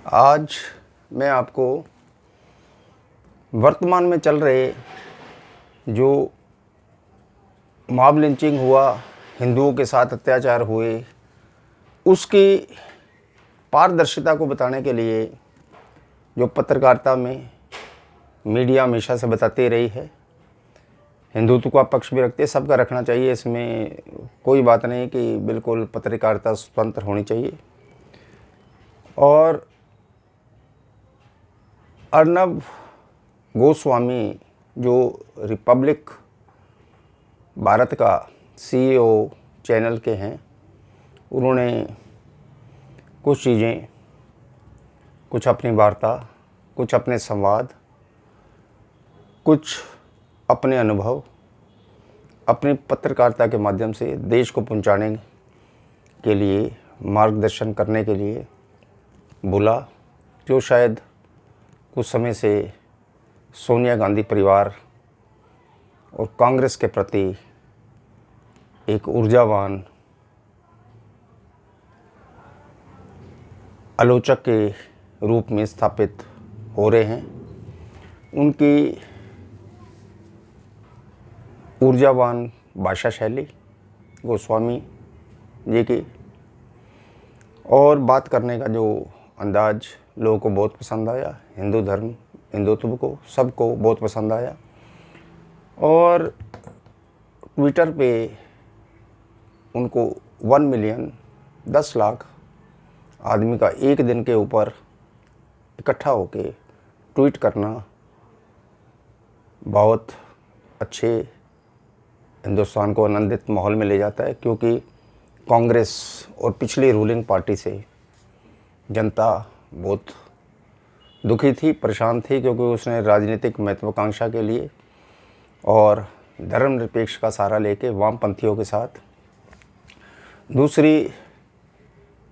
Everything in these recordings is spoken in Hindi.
आज मैं आपको वर्तमान में चल रहे जो मॉब लिंचिंग हुआ, हिंदुओं के साथ अत्याचार हुए, उसकी पारदर्शिता को बताने के लिए जो पत्रकारिता में मीडिया हमेशा से बताती रही है, हिंदुत्व का पक्ष भी रखते, सबका रखना चाहिए, इसमें कोई बात नहीं कि बिल्कुल पत्रकारिता स्वतंत्र होनी चाहिए। और अर्नब गोस्वामी जो रिपब्लिक भारत का CEO चैनल के हैं, उन्होंने कुछ चीज़ें, कुछ अपनी वार्ता, कुछ अपने संवाद, कुछ अपने अनुभव अपनी पत्रकारिता के माध्यम से देश को पहुंचाने के लिए, मार्गदर्शन करने के लिए बोला, जो शायद कुछ समय से सोनिया गांधी परिवार और कांग्रेस के प्रति एक ऊर्जावान आलोचक के रूप में स्थापित हो रहे हैं। उनकी ऊर्जावान भाषा शैली गोस्वामी जी की और बात करने का जो अंदाज लोगों को बहुत पसंद आया, हिंदू धर्म, हिंदुत्व को, सबको बहुत पसंद आया। और ट्विटर पे उनको 1 मिलियन 10 लाख आदमी का एक दिन के ऊपर इकट्ठा होके ट्वीट करना बहुत अच्छे हिंदुस्तान को आनंदित माहौल में ले जाता है, क्योंकि कांग्रेस और पिछली रूलिंग पार्टी से जनता बहुत दुखी थी, परेशान थी, क्योंकि उसने राजनीतिक महत्वाकांक्षा के लिए और धर्मनिरपेक्ष का सहारा लेके वामपंथियों के साथ दूसरी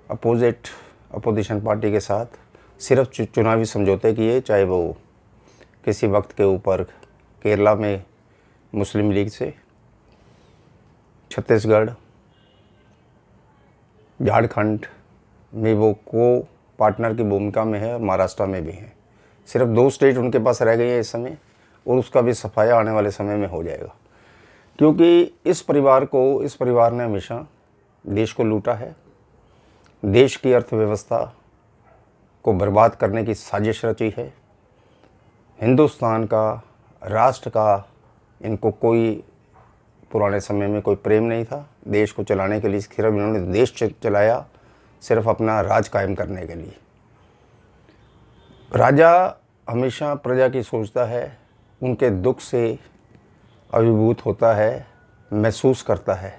अपोजिशन पार्टी के साथ सिर्फ चुनावी समझौते किए, चाहे वो किसी वक्त के ऊपर केरला में मुस्लिम लीग से, छत्तीसगढ़, झारखंड में वो को पार्टनर की भूमिका में है, और महाराष्ट्र में भी है। सिर्फ 2 स्टेट उनके पास रह गई है इस समय, और उसका भी सफाया आने वाले समय में हो जाएगा, क्योंकि इस परिवार ने हमेशा देश को लूटा है, देश की अर्थव्यवस्था को बर्बाद करने की साजिश रची है। हिंदुस्तान का, राष्ट्र का इनको कोई पुराने समय में कोई प्रेम नहीं था। देश को चलाने के लिए सिर्फ इन्होंने देश चलाया, सिर्फ अपना राज कायम करने के लिए। राजा हमेशा प्रजा की सोचता है, उनके दुख से अभिभूत होता है, महसूस करता है।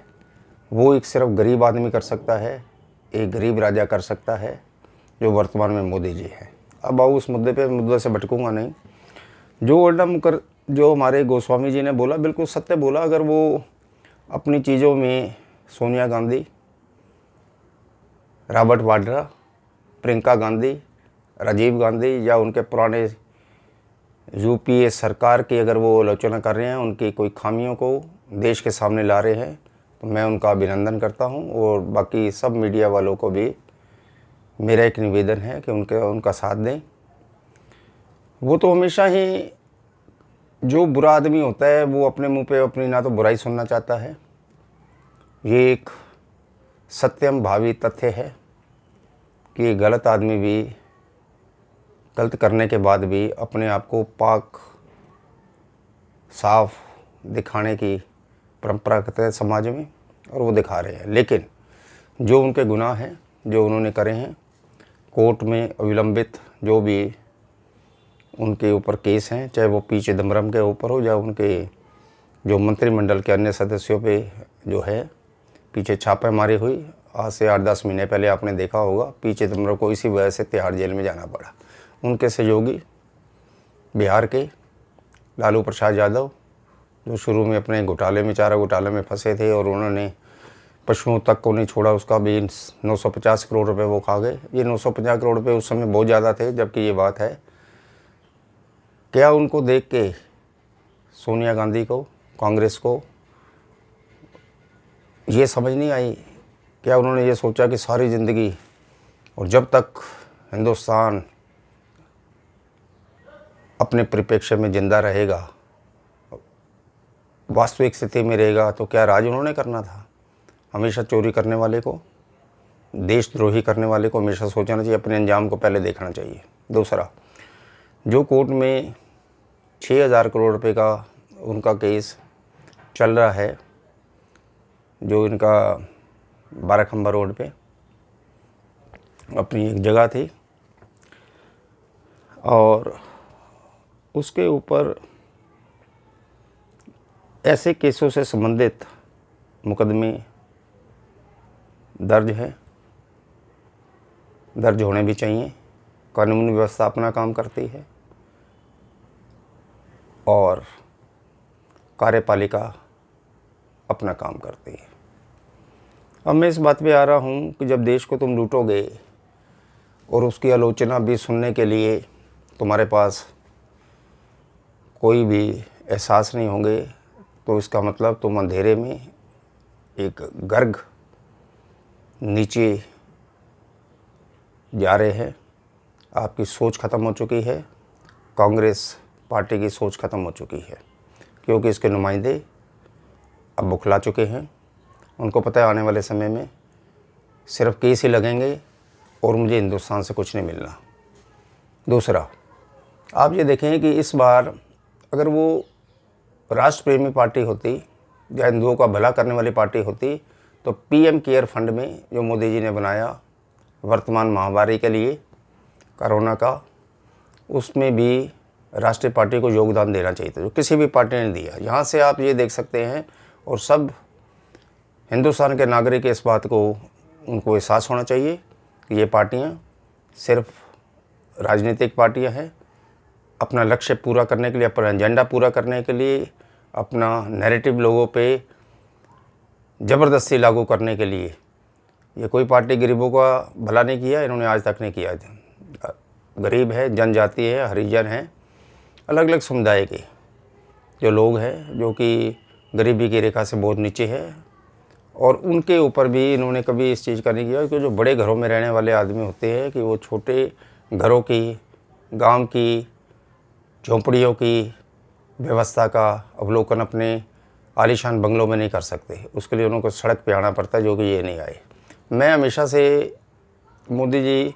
वो एक सिर्फ गरीब आदमी कर सकता है, एक गरीब राजा कर सकता है, जो वर्तमान में मोदी जी हैं। अब आओ उस मुद्दे से भटकूंगा नहीं। जो हमारे गोस्वामी जी ने बोला, बिल्कुल सत्य बोला। अगर वो अपनी चीज़ों में सोनिया गांधी, रॉबर्ट वाड्रा, प्रियंका गांधी, राजीव गांधी या उनके पुराने UPA सरकार की अगर वो आलोचना कर रहे हैं, उनकी कोई खामियों को देश के सामने ला रहे हैं, तो मैं उनका अभिनंदन करता हूं। और बाकी सब मीडिया वालों को भी मेरा एक निवेदन है कि उनका साथ दें। वो तो हमेशा ही, जो बुरा आदमी होता है वो अपने मुंह पे अपनी ना तो बुराई सुनना चाहता है। ये एक सत्यम भावी तथ्य है कि गलत आदमी भी गलत करने के बाद भी अपने आप को पाक साफ दिखाने की परंपरा करते हैं समाज में, और वो दिखा रहे हैं। लेकिन जो उनके गुनाह हैं, जो उन्होंने करे हैं, कोर्ट में अविलंबित जो भी उनके ऊपर केस हैं, चाहे वो पी चिदम्बरम के ऊपर हो या उनके जो मंत्रिमंडल के अन्य सदस्यों पे जो है पीछे छापेमारी हुई, आज से 8-10 महीने पहले आपने देखा होगा, पी चिदम्बरम को इसी वजह से तिहाड़ जेल में जाना पड़ा। उनके सहयोगी बिहार के लालू प्रसाद यादव, जो शुरू में अपने चारा घोटाले में फंसे थे, और उन्होंने पशुओं तक को नहीं छोड़ा, उसका भी 950 करोड़ रुपए वो खा गए। ये 950 करोड़ रुपए उस समय बहुत ज़्यादा थे, जबकि ये बात है। क्या उनको देख के सोनिया गांधी को, कांग्रेस को ये समझ नहीं आई? क्या उन्होंने ये सोचा कि सारी ज़िंदगी, और जब तक हिंदुस्तान अपने परिप्रेक्ष्य में जिंदा रहेगा, वास्तविक स्थिति में रहेगा, तो क्या राज उन्होंने करना था? हमेशा चोरी करने वाले को, देशद्रोही करने वाले को हमेशा सोचना चाहिए, अपने अंजाम को पहले देखना चाहिए। दूसरा, जो कोर्ट में 6,000 करोड़ रुपए का उनका केस चल रहा है, जो इनका बाराखंबा रोड पे अपनी एक जगह थी, और उसके ऊपर ऐसे केसों से संबंधित मुकदमे दर्ज हैं, दर्ज होने भी चाहिए। कानूनी व्यवस्था अपना काम करती है और कार्यपालिका अपना काम करती है। अब मैं इस बात पे आ रहा हूँ कि जब देश को तुम लूटोगे और उसकी आलोचना भी सुनने के लिए तुम्हारे पास कोई भी एहसास नहीं होंगे, तो इसका मतलब तुम अंधेरे में एक गर्ग नीचे जा रहे हैं। आपकी सोच ख़त्म हो चुकी है, कांग्रेस पार्टी की सोच ख़त्म हो चुकी है, क्योंकि इसके नुमाइंदे अब बुखला चुके हैं। उनको पता है आने वाले समय में सिर्फ केस ही लगेंगे और मुझे हिंदुस्तान से कुछ नहीं मिलना। दूसरा, आप ये देखें कि इस बार अगर वो राष्ट्र प्रेमी पार्टी होती या हिंदुओं का भला करने वाली पार्टी होती, तो पीएम केयर फंड में जो मोदी जी ने बनाया वर्तमान महामारी के लिए, कोरोना का, उसमें भी राष्ट्रीय पार्टी को योगदान देना चाहिए था, जो किसी भी पार्टी ने दिया। यहाँ से आप ये देख सकते हैं, और सब हिंदुस्तान के नागरिक इस बात को उनको एहसास होना चाहिए कि ये पार्टियाँ सिर्फ राजनीतिक पार्टियाँ हैं। अपना लक्ष्य पूरा करने के लिए, अपना एजेंडा पूरा करने के लिए, अपना नैरेटिव लोगों पे ज़बरदस्ती लागू करने के लिए, ये कोई पार्टी गरीबों का भला नहीं किया, इन्होंने आज तक नहीं किया। गरीब है, जनजाति है, हरिजन हैं, अलग अलग समुदाय के जो लोग हैं, जो कि गरीबी की रेखा से बहुत नीचे है, और उनके ऊपर भी इन्होंने कभी इस चीज़ का नहीं किया कि जो बड़े घरों में रहने वाले आदमी होते हैं, कि वो छोटे घरों की, गांव की झोंपड़ियों की व्यवस्था का अवलोकन अपने आलीशान बंगलों में नहीं कर सकते। उसके लिए उनको सड़क पे आना पड़ता है, जो कि ये नहीं आए। मैं हमेशा से मोदी जी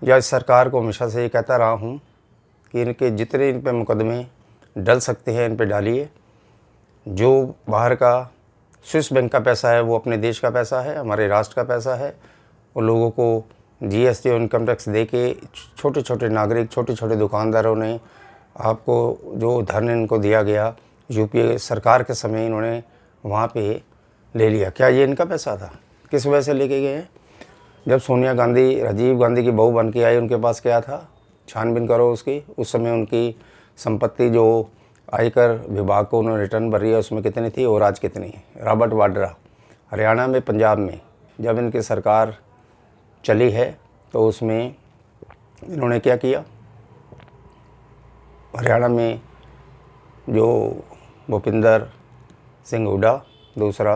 या इस सरकार को हमेशा से ये कहता रहा हूँ कि इनके जितने इन पे मुकदमे डल सकते हैं, इन पे डालिए। जो बाहर का स्विस बैंक का पैसा है, वो अपने देश का पैसा है, हमारे राष्ट्र का पैसा है, और लोगों को जीएसटी और इनकम टैक्स दे के छोटे छोटे नागरिक, छोटे छोटे दुकानदारों ने आपको जो धन इनको दिया गया यूपीए सरकार के समय, इन्होंने वहाँ पे ले लिया। क्या ये इनका पैसा था? किस वजह से लेके गए हैं? जब सोनिया गांधी राजीव गांधी की बहू बन के आई, उनके पास क्या था? छानबीन करो उसकी। उस समय उनकी संपत्ति जो आयकर विभाग को उन्होंने रिटर्न भरी है, उसमें कितनी थी और आज कितनी है? रॉबर्ट वाड्रा, हरियाणा में, पंजाब में जब इनकी सरकार चली है, तो उसमें इन्होंने क्या किया? हरियाणा में जो भूपिंदर सिंह हुड्डा, दूसरा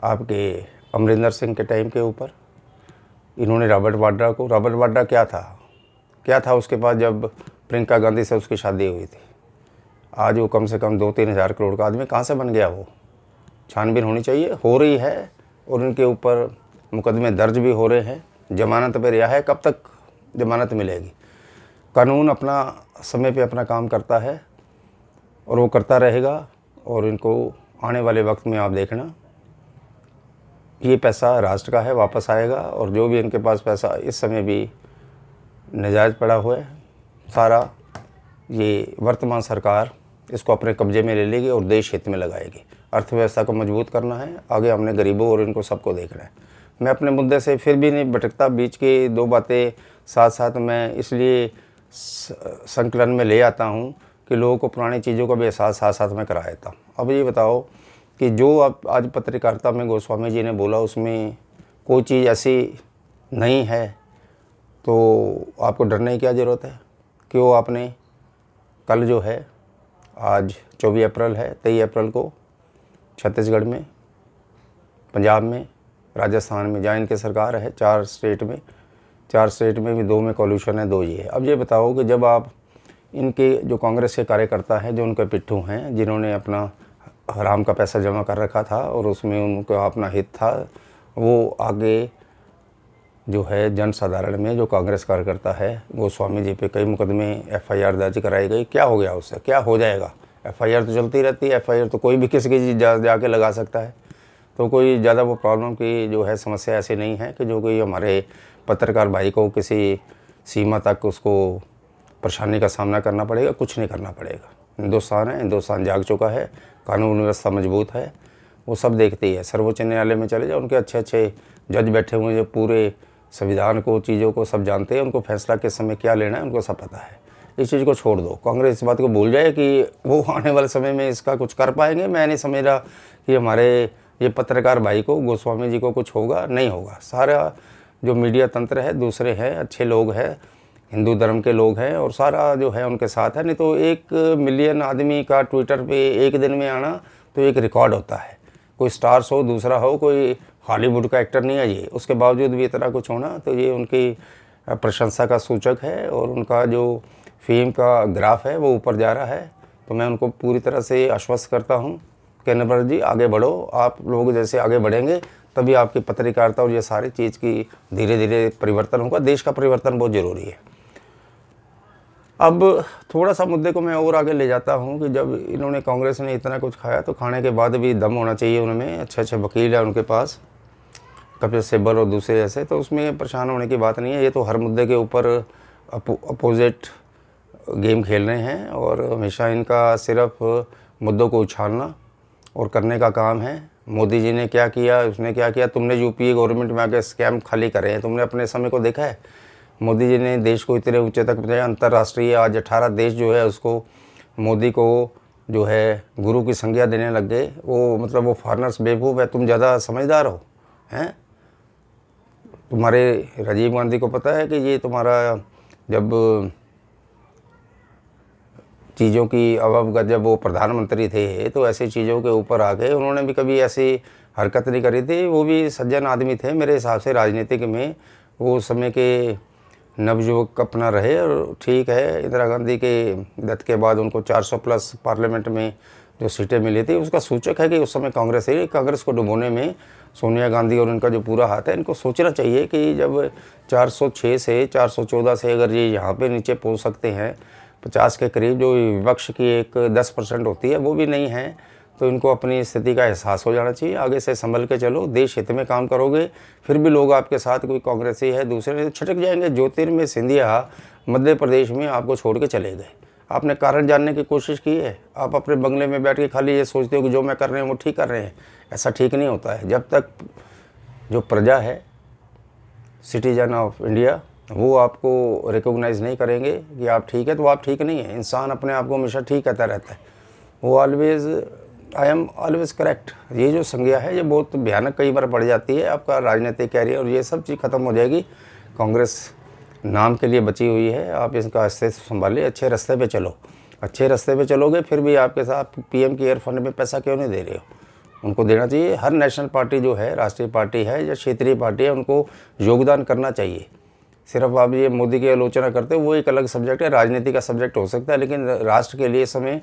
आपके अमरिंदर सिंह के टाइम के ऊपर इन्होंने रॉबर्ट वाड्रा को, रॉबर्ट वाड्रा क्या था उसके पास जब प्रियंका गांधी से उसकी शादी हुई थी? आज वो कम से कम 2-3 हज़ार करोड़ का आदमी कहाँ से बन गया? वो छानबीन होनी चाहिए, हो रही है, और उनके ऊपर मुकदमे दर्ज भी हो रहे हैं। जमानत पे रिहा है, कब तक जमानत मिलेगी? कानून अपना समय पे अपना काम करता है और वो करता रहेगा, और इनको आने वाले वक्त में आप देखना, ये पैसा राष्ट्र का है, वापस आएगा, और जो भी इनके पास पैसा इस समय भी नाजायज़ पड़ा हुआ है, सारा ये वर्तमान सरकार इसको अपने कब्जे में ले लेगी और देश हित में लगाएगी। अर्थव्यवस्था को मजबूत करना है, आगे हमने गरीबों और इनको सबको देखना है। मैं अपने मुद्दे से फिर भी नहीं भटकता, बीच की दो बातें साथ साथ मैं इसलिए संकलन में ले आता हूँ कि लोगों को पुरानी चीज़ों का भी एहसास साथ साथ में करा देता हूँ। अब ये बताओ कि जो अब आज पत्रकारिता में गोस्वामी जी ने बोला, उसमें कोई चीज़ ऐसी नहीं है, तो आपको डरने की क्या ज़रूरत है? क्यों आपने कल जो है, आज 24 अप्रैल है, 23 अप्रैल को छत्तीसगढ़ में, पंजाब में, राजस्थान में, जहाँ इनकी सरकार है, 4 स्टेट में 4 स्टेट में भी 2 में कॉल्यूशन है, 2 ये है। अब ये बताओ कि जब आप इनके जो कांग्रेस के कार्यकर्ता हैं, जो उनके पिट्ठू हैं, जिन्होंने अपना हराम का पैसा जमा कर रखा था और उसमें उनका अपना हित था, वो आगे जो है जनसाधारण में जो कांग्रेस कार्यकर्ता है, गोस्वामी जी पे कई मुकदमे FIR दर्ज कराई गई। क्या हो गया उससे, क्या हो जाएगा? FIR तो चलती रहती है, FIR तो कोई भी किसी की चीज़ जाके लगा सकता है। तो कोई ज़्यादा वो प्रॉब्लम की जो है समस्या ऐसी नहीं है कि जो कोई हमारे पत्रकार भाई को किसी सीमा तक उसको परेशानी का सामना करना पड़ेगा। कुछ नहीं करना पड़ेगा। हिंदुस्तान है, हिंदुस्तान जाग चुका है, कानून व्यवस्था मजबूत है, वो सब देखती है। सर्वोच्च न्यायालय में चले जाओ, उनके अच्छे अच्छे जज बैठे हुए जो पूरे संविधान को, चीज़ों को सब जानते हैं, उनको फैसला किस समय क्या लेना है उनको सब पता है। इस चीज़ को छोड़ दो। कांग्रेस इस बात को भूल जाए कि वो आने वाले समय में इसका कुछ कर पाएंगे। मैं नहीं समझ रहा कि हमारे ये पत्रकार भाई को, गोस्वामी जी को कुछ होगा, नहीं होगा। सारा जो मीडिया तंत्र है, दूसरे हैं, अच्छे लोग हैं, हिंदू धर्म के लोग हैं और सारा जो है उनके साथ है। नहीं तो 1 मिलियन आदमी का ट्विटर पे एक दिन में आना तो एक रिकॉर्ड होता है। कोई स्टार्स हो, दूसरा हो, कोई हॉलीवुड का एक्टर नहीं है ये, उसके बावजूद भी इतना कुछ होना तो ये उनकी प्रशंसा का सूचक है और उनका जो फेम का ग्राफ है वो ऊपर जा रहा है। तो मैं उनको पूरी तरह से आश्वस्त करता हूँ कि नवर जी आगे बढ़ो। आप लोग जैसे आगे बढ़ेंगे तभी आपकी पत्रकारिता और ये सारी चीज़ की धीरे धीरे परिवर्तन होगा। देश का परिवर्तन बहुत ज़रूरी है। अब थोड़ा सा मुद्दे को मैं और आगे ले जाता हूँ कि जब इन्होंने, कांग्रेस ने इतना कुछ खाया तो खाने के बाद भी दम होना चाहिए उनमें। अच्छे अच्छे वकील हैं उनके पास, कपिल सिब्बल और दूसरे ऐसे, तो उसमें परेशान होने की बात नहीं है। ये तो हर मुद्दे के ऊपर अपोजिट गेम खेल रहे हैं और हमेशा इनका सिर्फ मुद्दों को उछालना और करने का काम है। मोदी जी ने क्या किया, उसने क्या किया। तुमने UPA गवर्नमेंट में आके स्कैम खाली करे हैं, तुमने अपने समय को देखा है? मोदी जी ने देश को इतने ऊंचे तक पहुंचाया। अंतर्राष्ट्रीय आज 18 देश जो है उसको, मोदी को जो है गुरु की संज्ञा देने लग गए। वो मतलब वो फॉरनर्स बेवकूफ़ है, तुम ज़्यादा समझदार हो हैं। तुम्हारे राजीव गांधी को पता है कि ये तुम्हारा जब चीज़ों की अवगत, जब वो प्रधानमंत्री थे तो ऐसी चीज़ों के ऊपर आ गए। उन्होंने भी कभी ऐसी हरकत नहीं करी थी। वो भी सज्जन आदमी थे मेरे हिसाब से। राजनीतिक में वो उस समय के नवयुवक अपना रहे और ठीक है। इंदिरा गांधी के डेथ के बाद उनको 400 प्लस पार्लियामेंट में जो सीटें मिली थी उसका सूचक है कि उस समय कांग्रेस है। कांग्रेस को डुबोने में सोनिया गांधी और इनका जो पूरा हाथ है। इनको सोचना चाहिए कि जब 406 से 414 से अगर ये यहाँ पे नीचे पहुँच सकते हैं, 50 के करीब, जो विपक्ष की एक 10% होती है वो भी नहीं है, तो इनको अपनी स्थिति का एहसास हो जाना चाहिए। आगे से संभल के चलो, देश हित में काम करोगे, फिर भी लोग आपके साथ, कोई कांग्रेसी है दूसरे, छिटक जाएंगे। ज्योतिर्मय सिंधिया मध्य प्रदेश में आपको छोड़ के चले गए। आपने कारण जानने की कोशिश की है? आप अपने बंगले में बैठ के खाली ये सोचते हो कि जो मैं कर रहे हैं वो ठीक कर रहे हैं। ऐसा ठीक नहीं होता है। जब तक जो प्रजा है, सिटीजन ऑफ इंडिया, वो आपको रिकॉग्नाइज़ नहीं करेंगे कि आप ठीक है, तो आप ठीक नहीं है। इंसान अपने आप को हमेशा ठीक कहता रहता है। वो always, I am always correct, ये जो संज्ञा है ये बहुत भयानक कई बार पड़ जाती है। आपका राजनीतिक कैरियर और ये सब चीज़ ख़त्म हो जाएगी। कांग्रेस नाम के लिए बची हुई है। आप इसका अस्तित्व संभालिए, अच्छे रास्ते पे चलो। अच्छे रास्ते पे चलोगे, फिर भी आपके साथ PM केयर फंड में पैसा क्यों नहीं दे रहे हो? उनको देना चाहिए। हर नेशनल पार्टी जो है, राष्ट्रीय पार्टी है या क्षेत्रीय पार्टी है, उनको योगदान करना चाहिए। सिर्फ आप ये मोदी की आलोचना करते हो, वो एक अलग सब्जेक्ट है, राजनीति का सब्जेक्ट हो सकता है, लेकिन राष्ट्र के लिए समय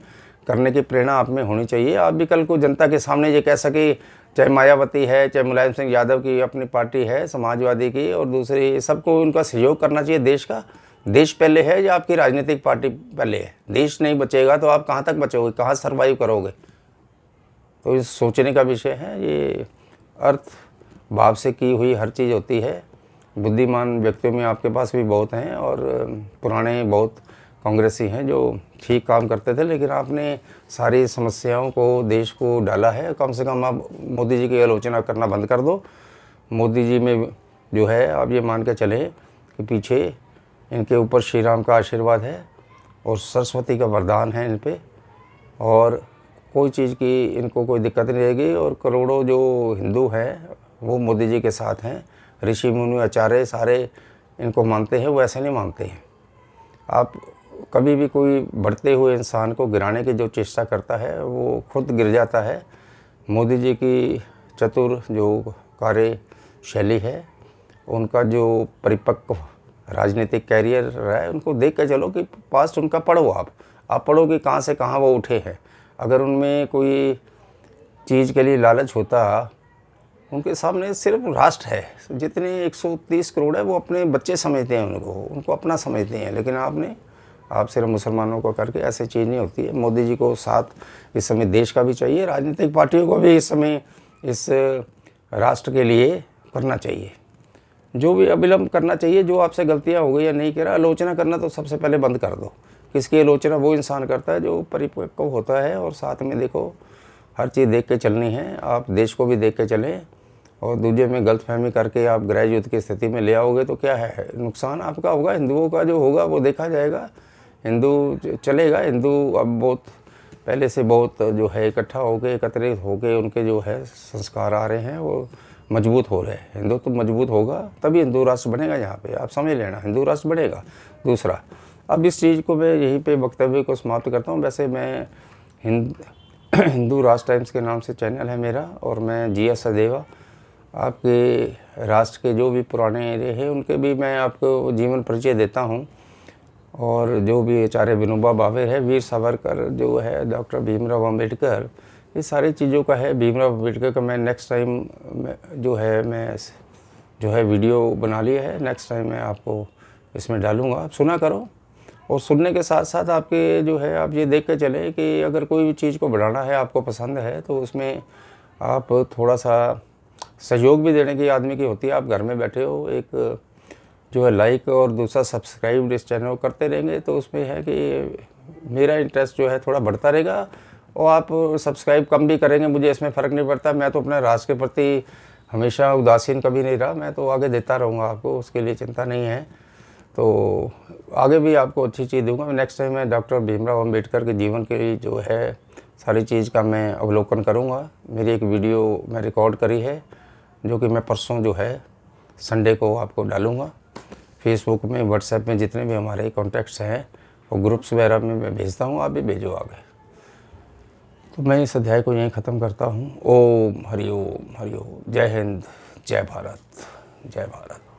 करने की प्रेरणा आप में होनी चाहिए। आप भी कल को जनता के सामने ये कह सके, चाहे मायावती है, चाहे मुलायम सिंह यादव की अपनी पार्टी है समाजवादी की, और दूसरी, सबको उनका सहयोग करना चाहिए। देश का, देश पहले है या आपकी राजनीतिक पार्टी पहले है? देश नहीं बचेगा तो आप कहाँ तक बचोगे, कहाँ सर्वाइव करोगे? तो इस सोचने का विषय है। ये अर्थ भाव से की हुई हर चीज़ होती है। बुद्धिमान व्यक्तियों में आपके पास भी बहुत हैं और पुराने बहुत कांग्रेसी हैं जो ठीक काम करते थे, लेकिन आपने सारी समस्याओं को, देश को डाला है। कम से कम आप मोदी जी की आलोचना करना बंद कर दो। मोदी जी में जो है, आप ये मान के चलें कि पीछे इनके ऊपर श्री राम का आशीर्वाद है और सरस्वती का वरदान है इन पे, और कोई चीज़ की इनको कोई दिक्कत नहीं रहेगी। और करोड़ों जो हिंदू हैं वो मोदी जी के साथ हैं। ऋषि मुनि आचार्य सारे इनको मानते हैं, वो ऐसे नहीं मानते हैं। आप कभी भी कोई बढ़ते हुए इंसान को गिराने की जो चेष्टा करता है वो खुद गिर जाता है। मोदी जी की चतुर जो कार्यशैली है, उनका जो परिपक्व राजनीतिक कैरियर रहा है, उनको देख के चलो कि पास्ट उनका पढ़ो। आप पढ़ो कि कहाँ से कहाँ वो उठे हैं। अगर उनमें कोई चीज़ के लिए लालच होता, उनके सामने सिर्फ राष्ट्र है, जितने 130 करोड़ है वो अपने बच्चे समझते हैं, उनको अपना समझते हैं। लेकिन आप सिर्फ मुसलमानों को करके ऐसी चीज़ नहीं होती है। मोदी जी को साथ इस समय देश का भी चाहिए, राजनीतिक पार्टियों को भी इस समय इस राष्ट्र के लिए करना चाहिए, जो भी अविलंब करना चाहिए। जो आपसे गलतियां हो गई या नहीं करा, आलोचना करना तो सबसे पहले बंद कर दो। किसकी आलोचना? वो इंसान करता है जो परिपक्व होता है। और साथ में देखो, हर चीज़ देख के चलनी है, आप देश को भी देख के चलें। और दूसरे में गलतफहमी करके आप गृह युद्ध की स्थिति में ले आओगे तो क्या है, नुकसान आपका होगा। हिंदुओं का जो होगा वो देखा जाएगा, हिंदू चलेगा। हिंदू अब बहुत पहले से बहुत जो है इकट्ठा होके एकत्रित होके उनके जो है संस्कार आ रहे हैं, वो मजबूत हो रहे हैं। हिंदू तो मजबूत होगा तभी हिंदू राष्ट्र बनेगा। यहाँ पे आप समझ लेना, हिंदू राष्ट्र बनेगा। दूसरा, अब इस चीज़ को मैं यहीं पे वक्तव्य को समाप्त करता हूँ। वैसे मैं हिंदू राष्ट्र टाइम्स के नाम से चैनल है मेरा, और मैं जी एस सदेवा आपके राष्ट्र के जो भी पुराने रहे उनके भी मैं आपको जीवन परिचय देता हूँ। और जो भी आचार्य विनोबा भावे है, वीर सावरकर जो है, डॉक्टर भीमराव अम्बेडकर, ये सारी चीज़ों का है। भीमराव अम्बेडकर का मैं नेक्स्ट टाइम मैं वीडियो बना लिया है। नेक्स्ट टाइम मैं आपको इसमें डालूँगा, आप सुना करो। और सुनने के साथ साथ आपके जो है आप ये देख के चलें कि अगर कोई भी चीज़ को बढ़ाना है, आपको पसंद है, तो उसमें आप थोड़ा सा सहयोग भी देने की आदमी की होती है। आप घर में बैठे हो, एक जो है लाइक और दूसरा सब्सक्राइब इस चैनल को करते रहेंगे तो उसमें है कि मेरा इंटरेस्ट जो है थोड़ा बढ़ता रहेगा। और आप सब्सक्राइब कम भी करेंगे, मुझे इसमें फ़र्क नहीं पड़ता। मैं तो अपने राष्ट्र के प्रति हमेशा उदासीन कभी नहीं रहा, मैं तो आगे देता रहूँगा आपको, उसके लिए चिंता नहीं है। तो आगे भी आपको अच्छी चीज़ दूँगा। नेक्स्ट टाइम मैं डॉक्टर भीमराव अम्बेडकर के जीवन की जो है सारी चीज़ का मैं अवलोकन करूँगा। मेरी एक वीडियो मैं रिकॉर्ड करी है, जो कि मैं परसों जो है संडे को आपको डालूँगा। फेसबुक में, व्हाट्सएप में जितने भी हमारे कॉन्टैक्ट्स हैं वो ग्रुप्स वगैरह में मैं भेजता हूँ, आप भी भेजो आगे। तो मैं इस अध्याय को यहीं ख़त्म करता हूँ। ओम हरि ओम, हरि ओम। जय हिंद, जय भारत, जय भारत।